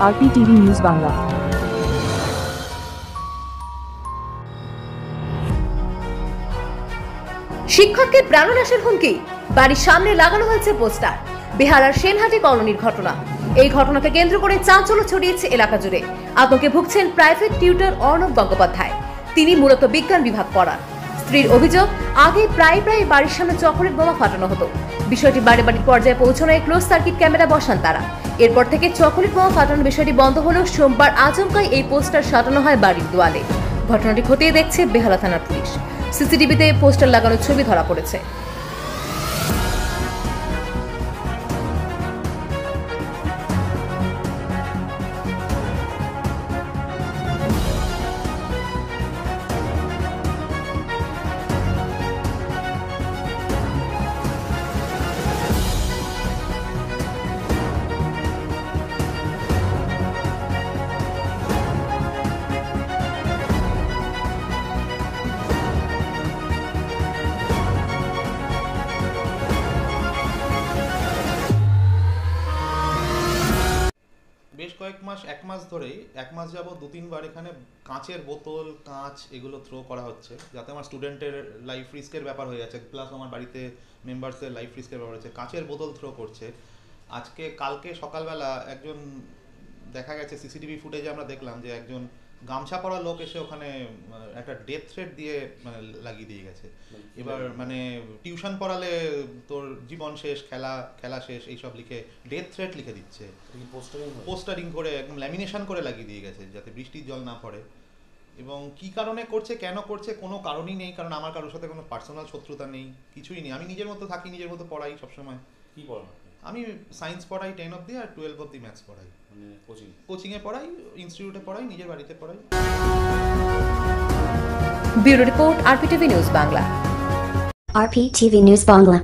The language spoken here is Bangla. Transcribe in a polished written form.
RPTV news Bangla. শিক্ষককে প্রাণনাশের হুমকি, বাড়ির সামনে লাগানো হয়েছে পোস্টার। বেহালার সেনহাটি কলোনির ঘটনা। এই ঘটনাকে কেন্দ্র করে চাঞ্চল্য ছড়িয়েছে এলাকা জুড়ে। আতঙ্কে ভুগছেন প্রাইভেট টিউটর অর্ণব গঙ্গোপাধ্যায়। তিনি মূলত বিজ্ঞান বিভাগ পড়ান। স্ত্রীর অভিযোগ, আগে প্রায় বাড়ির সামনে চকলেট বোমা ফাটানো হতো। বিষয়টি বাড়ি পর্যায়ে পৌঁছানোয় ক্লোজ সার্কিট ক্যামেরা বসান তারা। এরপর থেকে চকলেট বোমা ফাটানোর বিষয়টি বন্ধ হলেও সোমবার আচমকাই এই পোস্টার সাজানো হয় বাড়ির দেওয়ালে। ঘটনাটি খতিয়ে দেখছে বেহালা থানার পুলিশ। সিসিটিভিতে পোস্টার লাগানোর ছবি ধরা পড়েছে। বেশ এক মাস ধরেই যাবত 2-3 বার এখানে কাঁচের বোতল, কাঁচ এগুলো থ্রো করা হচ্ছে, যাতে আমার স্টুডেন্টের লাইফ রিস্কের ব্যাপার হয়ে যাচ্ছে, প্লাস আমার বাড়িতে মেম্বার্সের লাইফ রিস্কের ব্যাপার হচ্ছে। কাঁচের বোতল থ্রো করছে। কালকে সকালবেলা একজন দেখা গেছে, সিসিটিভি ফুটেজে আমরা দেখলাম যে একজন গামছা পরা লোক এসে ওখানে একটা ডেথ থ্রেট দিয়ে লাগিয়ে দিয়ে গেছে। এবার টিউশন পড়ালে তোর জীবন শেষ, খেলা শেষ, এইসব লিখে ডেথ থ্রেট লিখে দিচ্ছে। পোস্টারিং করে একদম ল্যামিনেশন করে লাগিয়ে দিয়ে গেছে, যাতে বৃষ্টির জল না পড়ে। এবং কি কারণে করছে, কেন করছে, কোনো কারণই নেই। কারণ আমার কারোর সাথে কোনো পার্সোনাল শত্রুতা নেই, কিছুই নেই। আমি নিজের মতো থাকি, নিজের মতো পড়াই সবসময়। কি পড়ানো? আমি সায়েন্স পড়াই 10 অবধি, আর 12 অবধি ম্যাথস পড়াই। কোচিংয়ে পড়াই, ইনস্টিটিউটে পড়াই, নিজের বাড়িতে পড়াই। Bureau report, RPTV news Bangla. RPTV News Bangla.